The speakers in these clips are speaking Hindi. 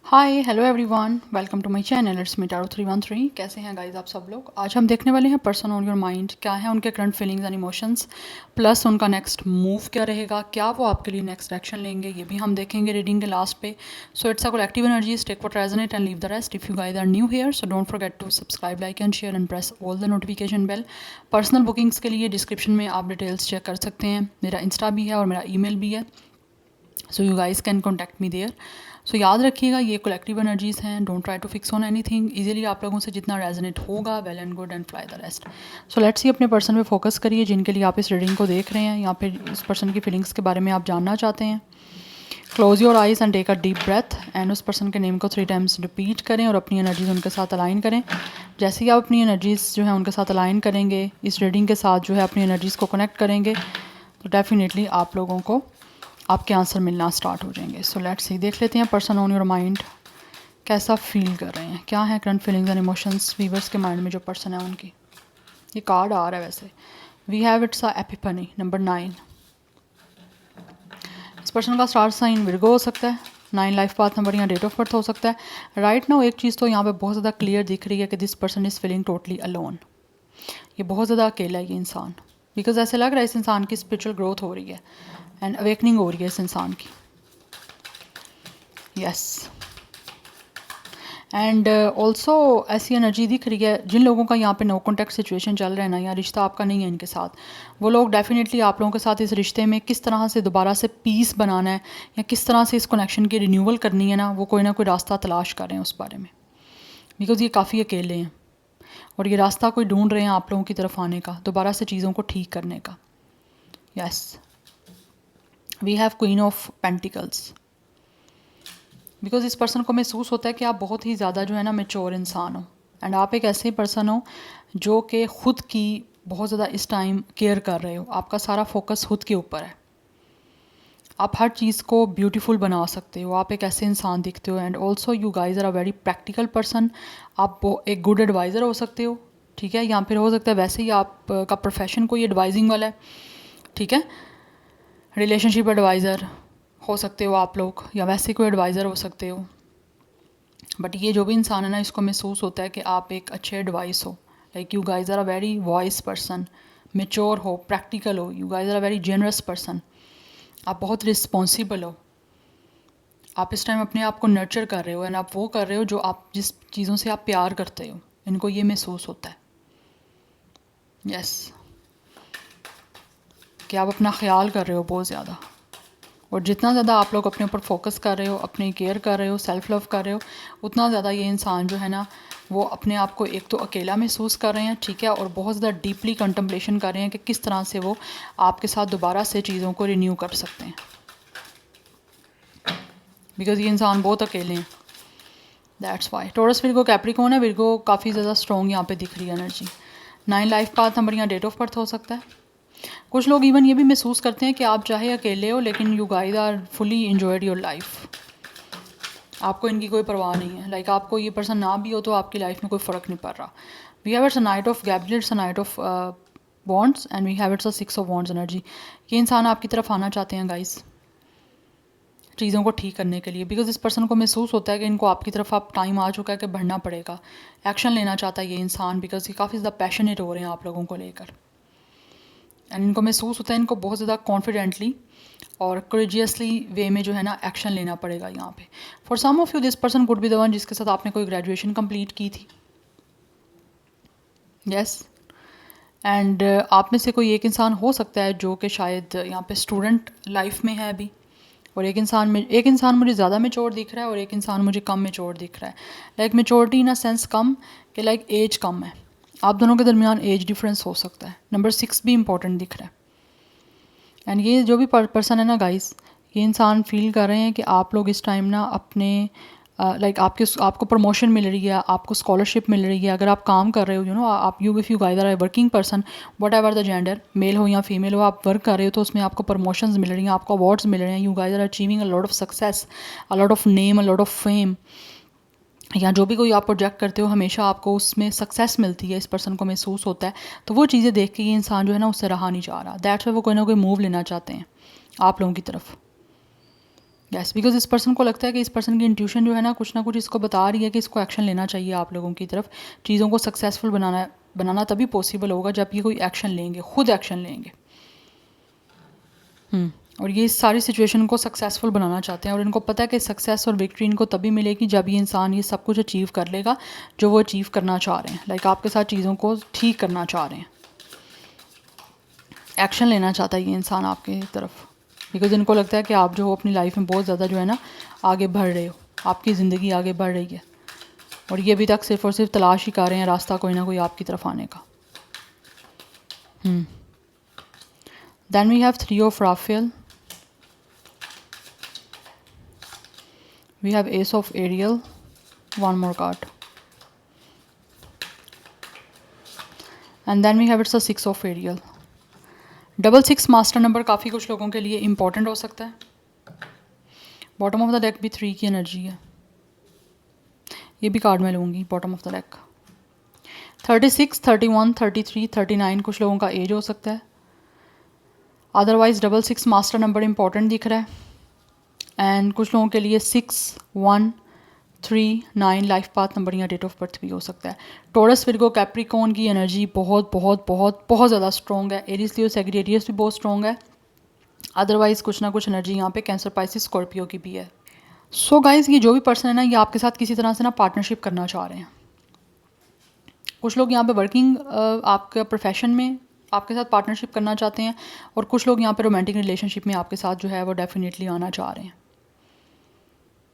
Hi hello everyone, welcome to my channel. It's me Tarot 313। कैसे हैं गाइस आप सब लोग। आज हम देखने वाले हैं पर्सन ऑन योर माइंड, क्या है उनके current feelings and emotions, plus उनका नेक्स्ट मूव क्या रहेगा, क्या वो आपके लिए नेक्स्ट एक्शन लेंगे, ये भी हम देखेंगे रीडिंग के लास्ट पे। So it's a collective energies, take what resonate and leave the rest. If you guys are new here so don't forget to subscribe, like and share and press all the notification bell. Personal bookings के लिए डिस्क्रिप्शन में आप डिटेल्स चेक कर सकते हैं। मेरा इंस्टा भी है और मेरा ईमेल भी है, so you guys can contact me there. So याद रखिएगा ये कलेक्टिव एनर्जीज़ हैं, don't try to fix on anything. Easily आप लोगों से जितना रेजोनेट होगा well and good and fly the rest. So let's see अपने पर्सन पे फोकस करिए जिनके लिए आप इस रीडिंग को देख रहे हैं या फिर इस पर्सन की फीलिंग्स के बारे में आप जानना चाहते हैं। Close your eyes and take a deep breath and उस पर्सन के नेम को 3 टाइम्स रिपीट करें और अपनी एनर्जीज उनके साथ अलाइन करें। जैसे ही आप अपनी एनर्जीज जो है उनके साथ अलाइन करेंगे, इस रीडिंग के साथ जो है अपनी एनर्जीज़ को कनेक्ट करेंगे, तो डेफिनेटली आप लोगों को आपके आंसर मिलना स्टार्ट हो जाएंगे। सो लेट्स सी, देख लेते हैं पर्सन ऑन योर माइंड कैसा फील कर रहे हैं, क्या है current feelings and emotions viewers के माइंड में जो पर्सन है उनकी। ये कार्ड आ रहा है वैसे, we have it's a epiphany number 9। इस पर्सन का स्टार साइन विर्गो हो सकता है, 9 लाइफ पाथ नंबर या डेट ऑफ बर्थ हो सकता है। राइट नाउ एक चीज़ तो यहाँ पे बहुत ज़्यादा क्लियर दिख रही है कि this person is feeling totally alone. ये बहुत ज़्यादा अकेला है ये इंसान, बिकॉज ऐसे लग रहा है इस इंसान की स्पिरिचुअल ग्रोथ हो रही है एंड अवेकनिंग हो रही है इस इंसान की। यस, एंड ऑल्सो ऐसी एनर्जी दिख रही है जिन लोगों का यहाँ पे नो कॉन्टैक्ट सिचुएशन चल रहा है ना, या रिश्ता आपका नहीं है इनके साथ, वो लोग डेफिनेटली आप लोगों के साथ इस रिश्ते में किस तरह से दोबारा से पीस बनाना है या किस तरह से इस कनेक्शन की रिन्यूअल करनी है ना, वो कोई ना कोई रास्ता तलाश कर रहे हैं उस बारे में। बिकॉज ये काफ़ी अकेले हैं और ये रास्ता कोई ढूंढ रहे हैं आप लोगों की तरफ आने का, दोबारा से चीज़ों को ठीक करने का। Yes, we have queen of pentacles. Because इस पर्सन को महसूस होता है कि आप बहुत ही ज़्यादा जो है ना मेच्योर इंसान हो एंड आप एक ऐसे पर्सन हो जो कि ख़ुद की बहुत ज़्यादा इस टाइम केयर कर रहे हो। आपका सारा फोकस खुद के ऊपर है, आप हर चीज़ को ब्यूटीफुल बना सकते हो, आप एक ऐसे इंसान दिखते हो। And also you guys are a very practical person. आप एक गुड एडवाइज़र हो सकते हो, ठीक है, या फिर हो सकता है वैसे ही आपका प्रोफेशन कोई एडवाइजिंग वाला है, ठीक है, रिलेशनशिप एडवाइज़र हो सकते हो आप लोग, या वैसे कोई एडवाइज़र हो सकते हो। बट ये जो भी इंसान है ना, इसको महसूस होता है कि आप एक अच्छे एडवाइस हो। Like you guys are a very wise person, mature हो, प्रैक्टिकल हो, you guys are a very generous person. आप बहुत रिस्पॉन्सिबल हो, आप इस टाइम अपने आप को नर्चर कर रहे हो एंड आप वो कर रहे हो जो आप जिस चीज़ों से आप प्यार करते हो, इनको ये महसूस होता है। यस, कि आप अपना ख्याल कर रहे हो बहुत ज़्यादा, और जितना ज़्यादा आप लोग अपने ऊपर फोकस कर रहे हो, अपनी केयर कर रहे हो, सेल्फ लव कर रहे हो, उतना ज़्यादा ये इंसान जो है ना वो अपने आप को एक तो अकेला महसूस कर रहे हैं, ठीक है, और बहुत ज़्यादा डीपली कंटम्पलेशन कर रहे हैं कि किस तरह से वो आपके साथ दोबारा से चीज़ों को रिन्यू कर सकते हैं। बिकॉज ये इंसान बहुत अकेले हैं, that's why. Taurus Virgo Capricorn है, विर्गो काफ़ी ज़्यादा स्ट्रॉन्ग यहाँ पे दिख रही है एनर्जी। 9 लाइफ पाथ नंबर या डेट ऑफ बर्थ हो सकता है। कुछ लोग इवन ये भी महसूस करते हैं कि आप चाहे अकेले हो लेकिन you guys are fully enjoyed your life, आपको इनकी कोई परवाह नहीं है। लाइक आपको ये पर्सन ना भी हो तो आपकी लाइफ में कोई फ़र्क नहीं पड़ रहा। We have it's a knight of Gabriel, it's a knight of wands and we have it's a 6 of wands energy. ये इंसान आपकी तरफ आना चाहते हैं गाइस चीज़ों को ठीक करने के लिए, बिकॉज इस पर्सन को महसूस होता है कि इनको आपकी तरफ आप टाइम आ चुका है कि बढ़ना पड़ेगा, एक्शन लेना चाहता है ये इंसान, बिकॉज ये काफ़ी ज़्यादा पैशनेट हो रहे हैं आप लोगों को लेकर। एंड इनको महसूस होता है इनको बहुत ज़्यादा कॉन्फिडेंटली और करेजियसली वे में जो है ना एक्शन लेना पड़ेगा यहाँ पे। For some of you this person could be the one जिसके साथ आपने कोई ग्रेजुएशन कंप्लीट की थी। यस, एंड आप में से कोई एक इंसान हो सकता है जो कि शायद यहाँ पे स्टूडेंट लाइफ में है अभी, और एक इंसान मुझे ज़्यादा मेच्योर दिख रहा है और एक इंसान मुझे कम मेच्योर दिख रहा है। Like maturity in a sense कम कि लाइक एज कम है, आप दोनों के दरमियान एज डिफरेंस हो सकता है। नंबर 6 भी इंपॉर्टेंट दिख रहा है। एंड ये जो भी पर्सन है ना गाइस, ये इंसान फील कर रहे हैं कि आप लोग इस टाइम ना अपने लाइक आपको प्रमोशन मिल रही है, आपको स्कॉलरशिप मिल रही है, अगर आप काम कर रहे हो, यू नो, आप you if you guys are working person, whatever the gender, male हो या फीमेल हो, आप वर्क कर रहे हो तो उसमें आपको प्रमोशंस मिल रही हैं, आपको अवार्ड्स मिल रहे हैं, you guys are achieving a lot of success, a lot of name, a lot of fame, या जो भी कोई आप प्रोजेक्ट करते हो हमेशा आपको उसमें सक्सेस मिलती है, इस पर्सन को महसूस होता है। तो वो चीज़ें देख के ये इंसान जो है ना उससे रहा नहीं जा रहा, दैट्स वाई वो कोई ना कोई मूव लेना चाहते हैं आप लोगों की तरफ। यस, बिकॉज इस पर्सन को लगता है कि इस पर्सन की इंट्यूशन जो है ना कुछ इसको बता रही है कि इसको एक्शन लेना चाहिए आप लोगों की तरफ। चीज़ों को सक्सेसफुल बनाना तभी पॉसिबल होगा जब ये कोई एक्शन लेंगे, खुद एक्शन लेंगे। और ये इस सारी सिचुएशन को सक्सेसफुल बनाना चाहते हैं और इनको पता है कि सक्सेस और विक्ट्री इनको तभी मिलेगी जब ये इंसान ये सब कुछ अचीव कर लेगा जो वो अचीव करना चाह रहे हैं। लाइक आपके साथ चीज़ों को ठीक करना चाह रहे हैं, एक्शन लेना चाहता है ये इंसान आपकी तरफ। बिकॉज इनको लगता है कि आप जो हो अपनी लाइफ में बहुत ज़्यादा जो है ना आगे बढ़ रहे हो, आपकी ज़िंदगी आगे बढ़ रही है और ये अभी तक सिर्फ और सिर्फ तलाश ही कर रहे हैं रास्ता कोई ना कोई आपकी तरफ आने का। Then we have 3 of Raphael, we have ace of Ariel, one more card, and then we have it's a 6 of Ariel. 666 master number काफ़ी कुछ लोगों के लिए इम्पॉर्टेंट हो सकता है। बॉटम ऑफ द डेक भी 3 की एनर्जी है, ये भी कार्ड मैं लूँगी बॉटम ऑफ द डेक। 36, 31, 33, 39 कुछ लोगों का एज हो सकता है। अदरवाइज 66 मास्टर नंबर इम्पॉर्टेंट दिख रहा है एंड कुछ लोगों के लिए 6, 1, 3, 9 लाइफ पाथ नंबर या डेट ऑफ बर्थ भी हो सकता है। टॉरस, विर्गो, कैप्रिकॉर्न की एनर्जी बहुत बहुत बहुत बहुत ज़्यादा स्ट्रॉन्ग है। एरीज, लियो, सैजिटेरियस भी बहुत स्ट्रॉन्ग है। अदरवाइज कुछ ना कुछ एनर्जी यहाँ पे कैंसर, पाइसिस, स्कॉर्पियो की भी है। सो गाइज, ये जो भी पर्सन है ना ये आपके साथ किसी तरह से ना पार्टनरशिप करना चाह रहे हैं। कुछ लोग यहाँ पे वर्किंग आपका प्रोफेशन में आपके साथ पार्टनरशिप करना चाहते हैं और कुछ लोग यहाँ पे रोमांटिक रिलेशनशिप में आपके साथ जो है वो डेफिनेटली आना चाह रहे हैं।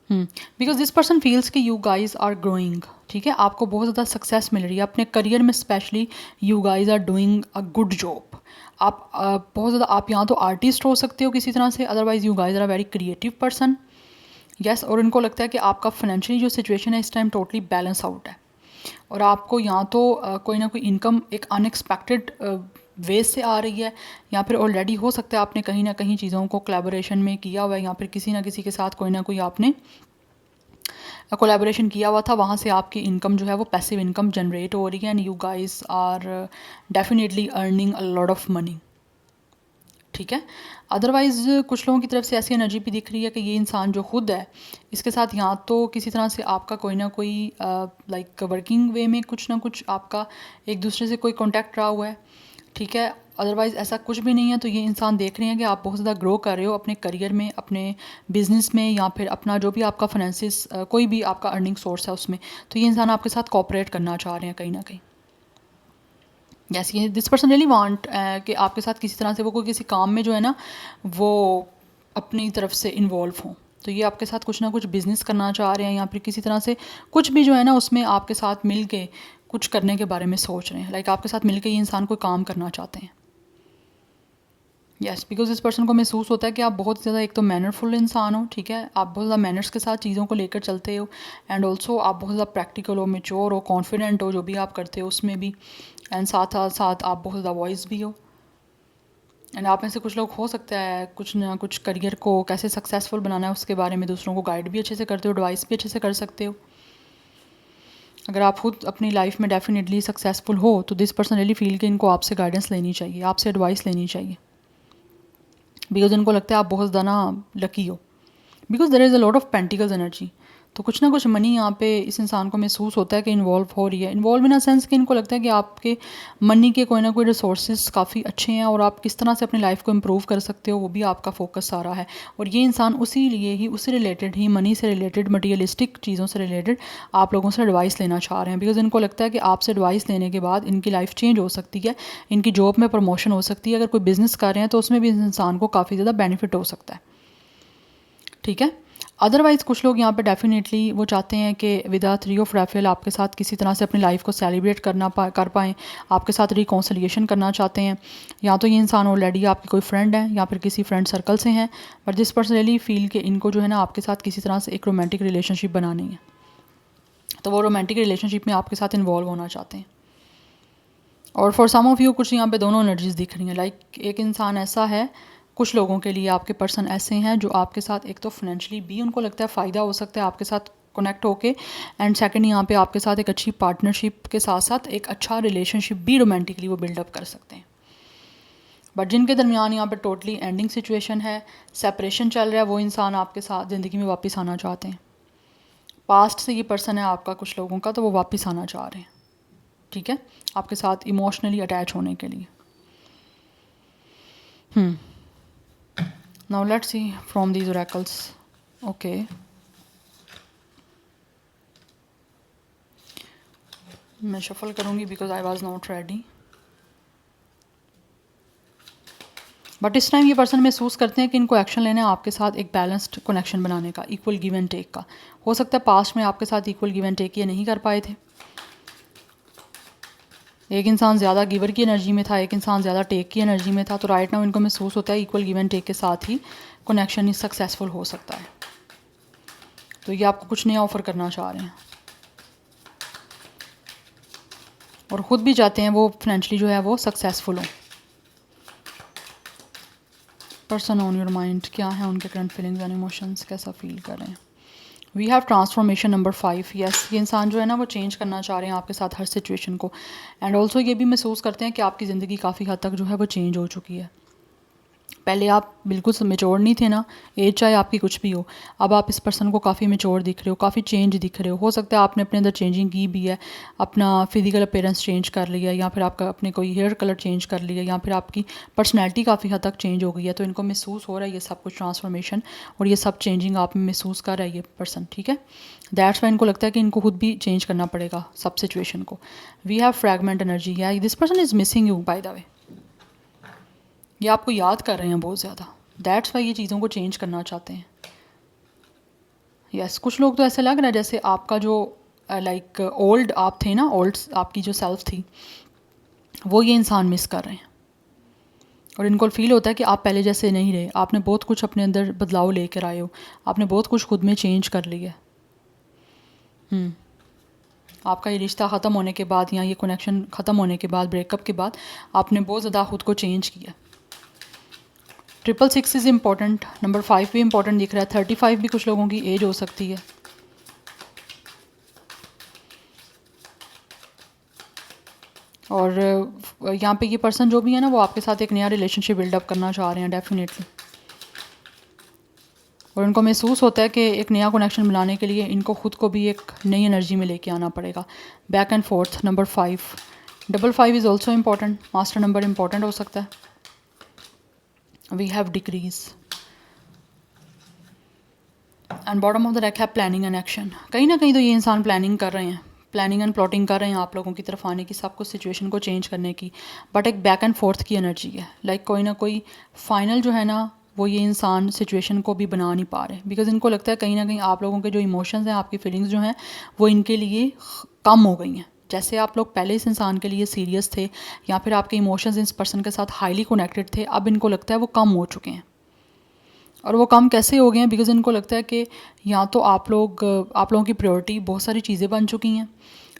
बिकॉज दिस पर्सन फील्स कि यू गाइज आर ग्रोइंग, ठीक है, आपको बहुत ज़्यादा सक्सेस मिल रही है अपने करियर में, specially you guys are doing a good job. आप बहुत ज़्यादा, आप यहाँ तो आर्टिस्ट हो सकते हो किसी तरह से, otherwise you guys are a very creative person. Yes, और उनको लगता है कि आपका फाइनेंशियली जो सिचुएशन है इस टाइम टोटली बैलेंस आउट है और आपको यहाँ तो कोई ना कोई इनकम एक अनएक्सपेक्टेड वे से आ रही है, या फिर ऑलरेडी हो सकता है आपने कहीं ना कहीं चीज़ों को कोलैबोरेशन में किया हुआ है, या फिर किसी ना किसी के साथ कोई ना कोई आपने कोलैबोरेशन किया हुआ था, वहाँ से आपकी इनकम जो है वो पैसिव इनकम जनरेट हो रही है and you guys are definitely earning a lot of money, ठीक है। अदरवाइज़ कुछ लोगों की तरफ से ऐसी एनर्जी भी दिख रही है कि ये इंसान जो खुद है इसके साथ यहाँ तो किसी तरह से आपका कोई ना कोई लाइक वर्किंग वे में कुछ ना कुछ आपका एक दूसरे से कोई कॉन्टैक्ट रहा हुआ है, ठीक है। अदरवाइज़ ऐसा कुछ भी नहीं है, तो ये इंसान देख रहे हैं कि आप बहुत ज़्यादा ग्रो कर रहे हो अपने करियर में, अपने बिजनेस में, या फिर अपना जो भी आपका फाइनेंसिस कोई भी आपका अर्निंग सोर्स है उसमें, तो ये इंसान आपके साथ कोऑपरेट करना चाह रहे हैं कहीं ना कहीं। यस, ये दिस पर्सन रियली वांट कि आपके साथ किसी तरह से वो कोई किसी काम में जो है ना वो अपनी तरफ से इन्वॉल्व हों, तो ये आपके साथ कुछ ना कुछ बिजनेस करना चाह रहे हैं या फिर किसी तरह से कुछ भी जो है ना उसमें आपके साथ मिल के कुछ करने के बारे में सोच रहे हैं। लाइक आपके साथ मिल के ये इंसान कोई काम करना चाहते हैं। यस, बिकॉज इस पर्सन को महसूस होता है कि आप बहुत ज़्यादा एक तो मैनरफुल इंसान हो, ठीक है, आप बहुत ज़्यादा मैनर्स के साथ चीज़ों को लेकर चलते हो एंड ऑल्सो आप बहुत ज़्यादा प्रैक्टिकल हो, मेच्योर हो, कॉन्फिडेंट हो जो भी आप करते हो उसमें भी, एंड साथ साथ आप बहुत ज़्यादा वॉइस भी हो। एंड आप में से कुछ लोग हो सकता है कुछ ना कुछ करियर को कैसे सक्सेसफुल बनाना है उसके बारे में दूसरों को गाइड भी अच्छे से करते हो, एडवाइस भी अच्छे से कर सकते हो। अगर आप खुद अपनी लाइफ में डेफिनेटली सक्सेसफुल हो तो दिस पर्सन रियली फील कि इनको आपसे गाइडेंस लेनी चाहिए, आपसे एडवाइस लेनी चाहिए, बिकॉज इनको लगता है आप बहुत ज़्यादा लकी हो, because there is a lot of pentacles energy. तो कुछ ना कुछ मनी यहाँ पे इस इंसान को महसूस होता है कि इन्वॉल्व हो रही है, इन्वॉल्व इन अ सेंस कि इनको लगता है कि आपके मनी के कोई ना कोई रिसोर्सेज काफ़ी अच्छे हैं और आप किस तरह से अपनी लाइफ को इम्प्रूव कर सकते हो वो भी आपका फोकस सारा है। और ये इंसान उसी लिए ही उससे रिलेटेड ही मनी से रिलेटेड मटीरियलिस्टिक चीज़ों से रिलेटेड आप लोगों से एडवाइस लेना चाह रहे हैं, बिकॉज इनको लगता है कि आपसे एडवाइस लेने के बाद इनकी लाइफ चेंज हो सकती है, इनकी जॉब में प्रमोशन हो सकती है, अगर कोई बिज़नेस कर रहे हैं तो उसमें भी इस इंसान को काफ़ी ज़्यादा बेनिफिट हो सकता है, ठीक है। अदरवाइज़ कुछ लोग यहाँ पे डेफिनेटली वो चाहते हैं कि विदा 3 ऑफ राफेल आपके साथ किसी तरह से अपनी लाइफ को सेलिब्रेट कर पाएँ, आपके साथ रिकॉन्सिलिएशन करना चाहते हैं। या तो ये इंसान ऑलरेडी आपकी कोई फ्रेंड है या फिर किसी फ्रेंड सर्कल से हैं, but this person really feel कि इनको जो है ना आपके साथ किसी तरह से एक रोमांटिक रिलेशनशिप बनानी है, तो वो रोमांटिक रिलेशनशिप में आपके साथ इन्वॉल्व होना चाहते हैं। और फॉर सम ऑफ यू कुछ यहाँ पे दोनों एनर्जीज दिख रही हैं। लाइक एक इंसान ऐसा है, कुछ लोगों के लिए आपके पर्सन ऐसे हैं जो आपके साथ एक तो फाइनेंशियली भी उनको लगता है फ़ायदा हो सकता है आपके साथ कनेक्ट होके, एंड सेकंड यहाँ पे आपके साथ एक अच्छी पार्टनरशिप के साथ साथ एक अच्छा रिलेशनशिप भी रोमांटिकली वो बिल्डअप कर सकते हैं। बट जिनके दरमियान यहाँ पर टोटली एंडिंग सिचुएशन है, सेपरेशन चल रहा है, वो इंसान आपके साथ ज़िंदगी में वापस आना चाहते हैं। पास्ट से ये पर्सन है आपका कुछ लोगों का, तो वो वापस आना चाह रहे हैं, ठीक है, आपके साथ इमोशनली अटैच होने के लिए। Now let's see from these oracles. Okay, मैं शफल करूँगी because I was not ready. But इस टाइम ये पर्सन महसूस करते हैं कि इनको एक्शन लेना है आपके साथ एक बैलेंस्ड कनेक्शन बनाने का, इक्वल गिव एंड टेक का। हो सकता है पास्ट में आपके साथ इक्वल गिव एंड टेक ये नहीं कर पाए थे, एक इंसान ज़्यादा गिवर की एनर्जी में था, एक इंसान ज़्यादा टेक की एनर्जी में था, तो राइट नाउ इनको महसूस होता है इक्वल गिव एंड टेक के साथ ही कनेक्शन सक्सेसफुल हो सकता है। तो ये आपको कुछ नया ऑफ़र करना चाह रहे हैं और ख़ुद भी चाहते हैं वो फाइनेंशियली जो है वो सक्सेसफुल हो। पर्सन ऑन योर माइंड, क्या है उनके करंट फीलिंग्स एंड इमोशंस, कैसा फील कर रहे हैं। We have transformation number 5। Yes, ये इंसान जो है ना वो चेंज करना चाह रहे हैं आपके साथ हर सिचुएशन को, एंड ऑल्सो ये भी महसूस करते हैं कि आपकी ज़िंदगी काफ़ी हद तक जो है वो चेंज हो चुकी है। पहले आप बिल्कुल मेच्योर नहीं थे ना, एज चाहे आपकी कुछ भी हो, अब आप इस पर्सन को काफ़ी मेच्योर दिख रहे हो, काफ़ी चेंज दिख रहे हो सकता है आपने अपने अंदर चेंजिंग की भी है, अपना फिजिकल अपीयरेंस चेंज कर लिया, या फिर आपका अपने कोई हेयर कलर चेंज कर लिया, या फिर आपकी पर्सनैलिटी काफ़ी हद तक चेंज हो गई है। तो इनको महसूस हो रहा है ये सब कुछ ट्रांसफॉर्मेशन और ये सब चेंजिंग आप में महसूस कर रहा है ये पर्सन, ठीक है। दैट्स वाई इनको लगता है कि इनको खुद भी चेंज करना पड़ेगा सब सिचुएशन को। वी हैव फ्रैगमेंट एनर्जी, या this person is missing you by the way, ये आपको याद कर रहे हैं बहुत ज़्यादा, दैट्स वाई ये चीज़ों को चेंज करना चाहते हैं। यस, कुछ लोग तो ऐसे लग रहा है जैसे आपका जो लाइक ओल्ड आप थे ना, ओल्ड आपकी जो सेल्फ थी वो ये इंसान मिस कर रहे हैं और इनको फील होता है कि आप पहले जैसे नहीं रहे, आपने बहुत कुछ अपने अंदर बदलाव लेकर आए हो, आपने बहुत कुछ खुद में चेंज कर लिया। आपका ये रिश्ता ख़त्म होने के बाद या ये कनेक्शन ख़त्म होने के बाद, ब्रेकअप के बाद आपने बहुत ज़्यादा खुद को चेंज किया। 666 इज़ इम्पॉर्टेंट, नंबर 5 भी इम्पॉर्टेंट दिख रहा है, 35 भी कुछ लोगों की एज हो सकती है। और यहाँ पे ये पर्सन जो भी है ना वो आपके साथ एक नया रिलेशनशिप बिल्डअप करना चाह रहे हैं डेफिनेटली, और इनको महसूस होता है कि एक नया कनेक्शन बनाने के लिए इनको खुद को भी एक नई एनर्जी में लेके आना पड़ेगा। Back and forth, number 5, 5 is also important, master number important हो सकता है। We have decrees and bottom of the deck है प्लानिंग एंड एक्शन। कहीं ना कहीं तो ये इंसान प्लानिंग कर रहे हैं, प्लानिंग एंड प्लॉटिंग कर रहे हैं आप लोगों की तरफ आने की, सब कुछ सिचुएशन को चेंज करने की, बट एक बैक एंड फोर्थ की एनर्जी है, लाइक कोई ना कोई फाइनल जो है ना वो ये इंसान सिचुएशन को भी बना नहीं पा रहे, बिकॉज इनको लगता है कहीं ना कहीं आप लोगों के जो इमोशंस हैं, आपकी फीलिंग्स जो हैं वो इनके लिए कम हो गई हैं। जैसे आप लोग पहले इस इंसान के लिए सीरियस थे या फिर आपके इमोशंस इस पर्सन के साथ हाईली कनेक्टेड थे, अब इनको लगता है वो कम हो चुके हैं। और वो कम कैसे हो गए हैं, बिकॉज इनको लगता है कि या तो आप लोगों की प्रायोरिटी बहुत सारी चीज़ें बन चुकी हैं,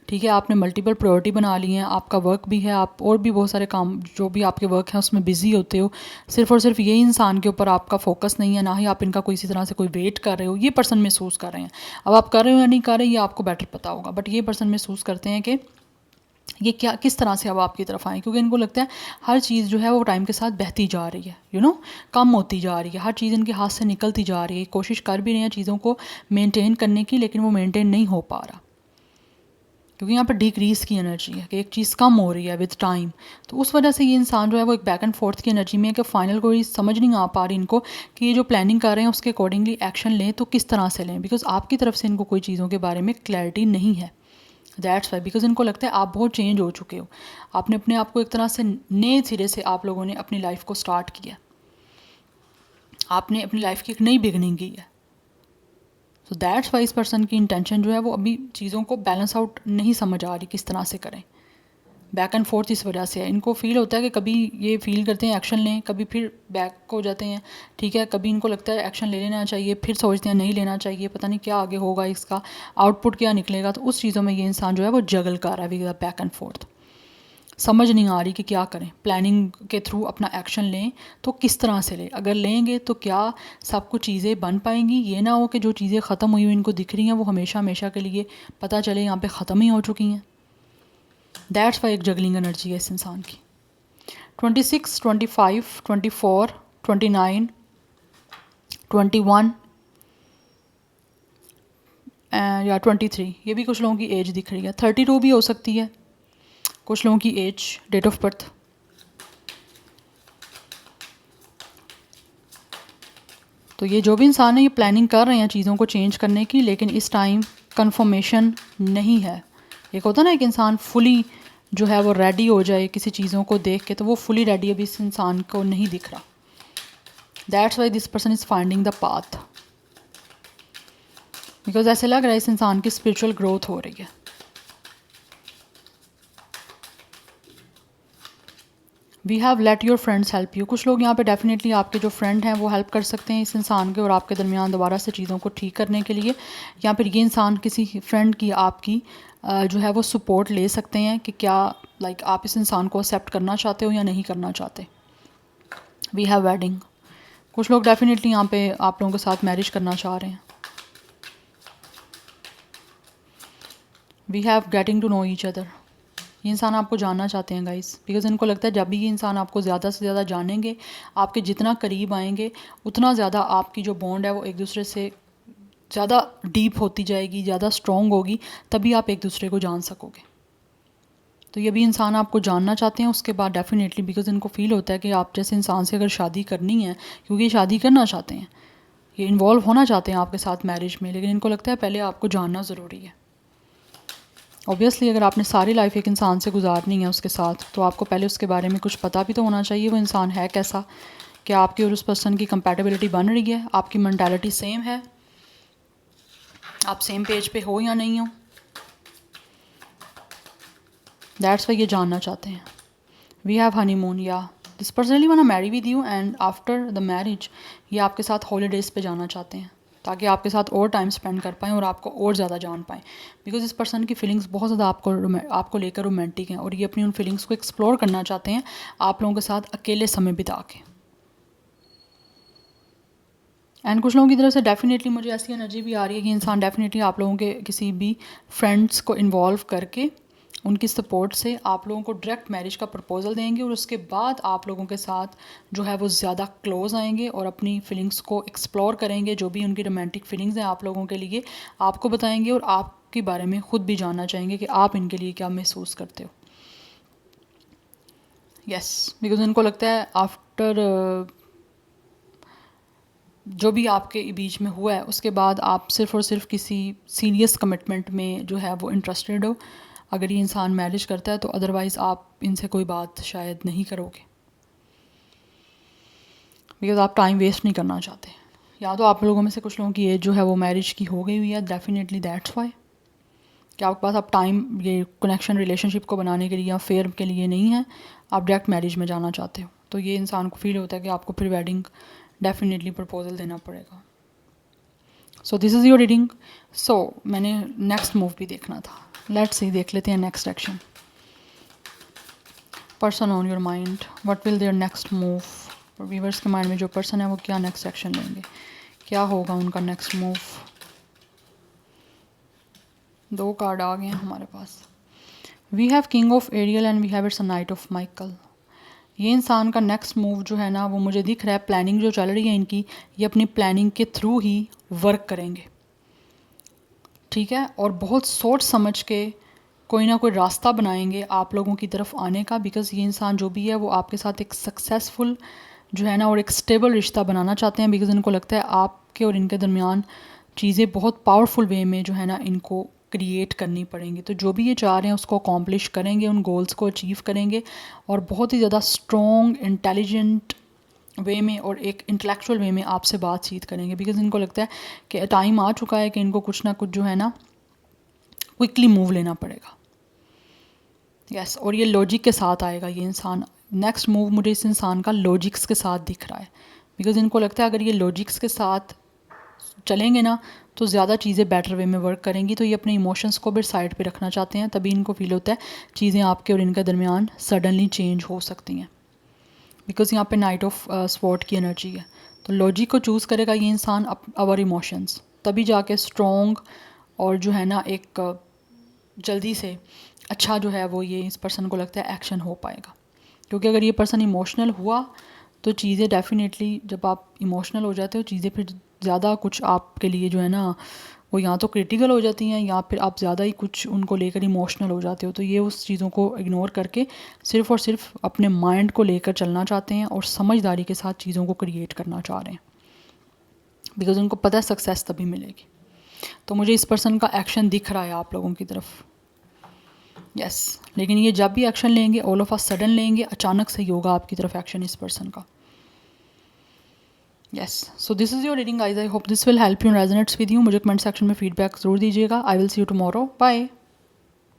ठीक है, आपने मल्टीपल प्रायोरिटी बना ली हैं, आपका वर्क भी है, आप और भी बहुत सारे काम जो भी आपके वर्क हैं उसमें बिज़ी होते हो, सिर्फ और सिर्फ ये इंसान के ऊपर आपका फोकस नहीं है, ना ही आप इनका कोई इसी तरह से कोई वेट कर रहे हो, ये पर्सन महसूस कर रहे हैं। अब आप कर रहे हो या नहीं कर रहे ये आपको बेटर पता होगा, बट ये पर्सन महसूस करते हैं कि ये क्या किस तरह से अब आपकी तरफ आए, क्योंकि इनको लगता है हर चीज़ जो है वो टाइम के साथ बहती जा रही है, कम होती जा रही है, हर चीज़ इनके हाथ से निकलती जा रही है। कोशिश कर भी रहे हैं चीज़ों को मेंटेन करने की, लेकिन वो मेंटेन नहीं हो पा रहा, क्योंकि यहाँ पर डिक्रीज़ की एनर्जी है कि एक चीज़ कम हो रही है विद टाइम। तो उस वजह से ये इंसान जो है वो एक बैक एंड फोर्थ की एनर्जी में है कि फाइनल कोई समझ नहीं आ पा रही इनको कि ये जो प्लानिंग कर रहे हैं उसके अकॉर्डिंगली एक्शन लें तो किस तरह से लें, बिकॉज आपकी तरफ से इनको कोई चीज़ों के बारे में क्लैरिटी नहीं है। दैट्स वाई, बिकॉज इनको लगता है आप बहुत चेंज हो चुके हो, आपने अपने आप को एक तरह से नए सिरे से आप लोगों ने अपनी लाइफ को स्टार्ट किया, आपने अपनी लाइफ की एक नई बिगनिंग की है। सो दैट्स वाई इस पर्सन की इंटेंशन जो है वो अभी चीज़ों को बैलेंस आउट नहीं समझ आ रही किस तरह से करें। बैक एंड फोर्थ इस वजह से है, इनको फील होता है कि कभी ये फील करते हैं एक्शन लें, कभी फिर बैक हो जाते हैं, ठीक है, कभी इनको लगता है एक्शन ले लेना चाहिए, फिर सोचते हैं नहीं लेना चाहिए, पता नहीं क्या आगे होगा, इसका आउटपुट क्या निकलेगा। तो उस चीज़ों में ये इंसान जो है वो जगल कर रहा है विद बैक एंड फोर्थ, समझ नहीं आ रही कि क्या करें। प्लानिंग के थ्रू अपना एक्शन लें तो किस तरह से लें, अगर लेंगे तो क्या सब कुछ चीज़ें बन पाएंगी, ये ना हो कि जो चीज़ें ख़त्म हुई हुई इनको दिख रही हैं वो हमेशा हमेशा के लिए पता चले यहाँ पे ख़त्म ही हो चुकी हैं। दैट्स वाई एक जगलिंग एनर्जी है इस इंसान की। 26, 25, 24, 29, 21 या 23, ये भी कुछ लोगों की एज दिख रही है। 32 भी हो सकती है कुछ लोगों की एज, डेट ऑफ बर्थ। तो ये जो भी इंसान है ये प्लानिंग कर रहे हैं चीज़ों को चेंज करने की, लेकिन इस टाइम कंफर्मेशन नहीं है। एक होता ना एक इंसान फुली जो है वो रेडी हो जाए किसी चीज़ों को देख के, तो वो फुली रेडी अभी इस इंसान को नहीं दिख रहा। That's why this person is finding the path, because ऐसे लग रहा है इस इंसान की स्पिरिचुअल ग्रोथ हो रही है। We have let your friends help you. कुछ लोग यहाँ पे डेफिनेटली आपके जो फ्रेंड हैं वो हेल्प कर सकते हैं इस इंसान के और आपके दरमियान दोबारा से चीज़ों को ठीक करने के लिए, या फिर ये इंसान किसी फ्रेंड की आपकी जो है वो सपोर्ट ले सकते हैं कि क्या लाइक आप इस इंसान को एक्सेप्ट करना चाहते हो या नहीं करना चाहते। We have wedding. कुछ लोग डेफिनेटली यहाँ पे आप लोगों के साथ मैरिज करना चाह रहे हैं। We have getting to know each other. ये इंसान आपको जानना चाहते हैं गाइस, बिकॉज इनको लगता है जब भी ये इंसान आपको ज़्यादा से ज़्यादा जानेंगे, आपके जितना करीब आएंगे, उतना ज़्यादा आपकी जो बॉन्ड है वो एक दूसरे से ज़्यादा डीप होती जाएगी, ज़्यादा स्ट्रॉन्ग होगी, तभी आप एक दूसरे को जान सकोगे। तो ये भी इंसान आपको जानना चाहते हैं उसके बाद डेफिनेटली, बिकॉज इनको फील होता है कि आप जैसे इंसान से अगर शादी करनी है, क्योंकि ये शादी करना चाहते हैं, ये इन्वॉल्व होना चाहते हैं आपके साथ मैरिज में, लेकिन इनको लगता है पहले आपको जानना ज़रूरी है। ऑब्वियसली अगर आपने सारी लाइफ एक इंसान से गुजारनी है उसके साथ, तो आपको पहले उसके बारे में कुछ पता भी तो होना चाहिए, वो इंसान है कैसा, क्या आपकी और उस पर्सन की कंपैटिबिलिटी बन रही है, आपकी मेंटालिटी सेम है, आप सेम पेज पे हो या नहीं हो। दैट्स वाई ये जानना चाहते हैं। वी हैव हनीमून, या this personally wanna marry with you and after the marriage ये आपके साथ हॉलीडेज़ पे जाना चाहते हैं, ताकि आपके साथ और टाइम स्पेंड कर पाएँ और आपको और ज़्यादा जान पाएँ, बिकॉज इस पर्सन की फीलिंग्स बहुत ज़्यादा आपको लेकर रोमांटिक हैं और ये अपनी उन फीलिंग्स को एक्सप्लोर करना चाहते हैं आप लोगों के साथ अकेले समय बिता के। एंड कुछ लोगों की तरफ से डेफिनेटली मुझे ऐसी एनर्जी भी आ रही है कि इंसान डेफिनेटली आप लोगों के किसी भी फ्रेंड्स को इन्वॉल्व करके उनकी सपोर्ट से आप लोगों को डायरेक्ट मैरिज का प्रपोजल देंगे और उसके बाद आप लोगों के साथ जो है वो ज़्यादा क्लोज आएंगे और अपनी फीलिंग्स को एक्सप्लोर करेंगे, जो भी उनकी रोमांटिक फीलिंग्स हैं आप लोगों के लिए आपको बताएंगे और आपके बारे में ख़ुद भी जानना चाहेंगे कि आप इनके लिए क्या महसूस करते हो। यस, बिकॉज इनको लगता है आफ्टर जो भी आपके बीच में हुआ है उसके बाद आप सिर्फ और सिर्फ किसी सीरियस कमिटमेंट में जो है वो इंटरेस्टेड हो अगर ये इंसान मैरिज करता है, तो अदरवाइज़ आप इनसे कोई बात शायद नहीं करोगे, बिकॉज आप टाइम वेस्ट नहीं करना चाहते। या तो आप लोगों में से कुछ लोगों की एज जो है वो मैरिज की हो गई हुई है, डेफिनेटली दैट्स वाई कि आपके पास आप टाइम ये कनेक्शन रिलेशनशिप को बनाने के लिए या फेयर के लिए नहीं है, आप डायरेक्ट मैरिज में जाना चाहते हो। तो ये इंसान को फील होता है कि आपको फिर वेडिंग डेफिनेटली प्रपोजल देना पड़ेगा। So this is your reading. So मैंने नेक्स्ट मूव भी देखना था, लेट्स सी, देख लेते हैं next action. Person on your mind, what will there next move. Viewers के माइंड में जो पर्सन है वो क्या नेक्स्ट एक्शन लेंगे, क्या होगा उनका नेक्स्ट मूव। 2 कार्ड आ गए हैं हमारे पास। We have king of Ariel and we have it's a knight of Michael. ये इंसान का नेक्स्ट मूव जो है ना वो मुझे दिख रहा है, प्लानिंग जो चल रही है इनकी, ये अपनी प्लानिंग के थ्रू ही वर्क करेंगे, ठीक है, और बहुत सोच समझ के कोई ना कोई रास्ता बनाएंगे आप लोगों की तरफ आने का, बिकॉज़ ये इंसान जो भी है वो आपके साथ एक सक्सेसफुल जो है ना और एक स्टेबल रिश्ता बनाना चाहते हैं, बिकॉज़ इनको लगता है आपके और इनके दरमियान चीज़ें बहुत पावरफुल वे में जो है ना इनको क्रिएट करनी पड़ेंगी। तो जो भी ये चाह रहे हैं उसको अकॉम्प्लिश करेंगे, उन गोल्स को अचीव करेंगे और बहुत ही ज़्यादा स्ट्रॉन्ग इंटेलिजेंट वे में और एक इंटेलेक्चुअल वे में आपसे बातचीत करेंगे, बिकॉज इनको लगता है कि टाइम आ चुका है कि इनको कुछ ना कुछ जो है ना क्विकली मूव लेना पड़ेगा। यस, और ये लॉजिक के साथ आएगा ये इंसान। नेक्स्ट मूव मुझे इस इंसान का लॉजिक्स के साथ दिख रहा है, बिकॉज इनको लगता है अगर ये लॉजिक्स के साथ चलेंगे ना तो ज़्यादा चीज़ें बेटर वे में वर्क करेंगी। तो ये अपने इमोशंस को भी साइड पे रखना चाहते हैं, तभी इनको फील होता है चीज़ें आपके और इनके दरमियान सडनली चेंज हो सकती हैं, बिकॉज यहाँ पे नाइट ऑफ स्वॉर्ड की एनर्जी है। तो लॉजिक को चूज़ करेगा ये इंसान आवर इमोशंस, तभी जाके स्ट्रॉन्ग और जो है ना एक जल्दी से अच्छा जो है वो ये इस पर्सन को लगता है एक्शन हो पाएगा। क्योंकि अगर ये पर्सन इमोशनल हुआ तो चीज़ें डेफिनेटली, जब आप इमोशनल हो जाते हो चीज़ें फिर ज़्यादा कुछ आपके लिए जो है ना वो या तो क्रिटिकल हो जाती हैं या फिर आप ज़्यादा ही कुछ उनको लेकर इमोशनल हो जाते हो। तो ये उस चीज़ों को इग्नोर करके सिर्फ़ और सिर्फ अपने माइंड को लेकर चलना चाहते हैं और समझदारी के साथ चीज़ों को क्रिएट करना चाह रहे हैं, बिकॉज उनको पता है सक्सेस तभी मिलेगी। तो मुझे इस पर्सन का एक्शन दिख रहा है आप लोगों की तरफ, यस। लेकिन ये जब भी एक्शन लेंगे ऑल ऑफ अ सडन लेंगे, अचानक से ही होगा आपकी तरफ एक्शन इस पर्सन का। Yes, so this is your reading guys. I hope this will help you, resonates with you. मुझे कमेंट सेक्शन में फीडबैक जरूर दीजिएगा। I will see you tomorrow, bye.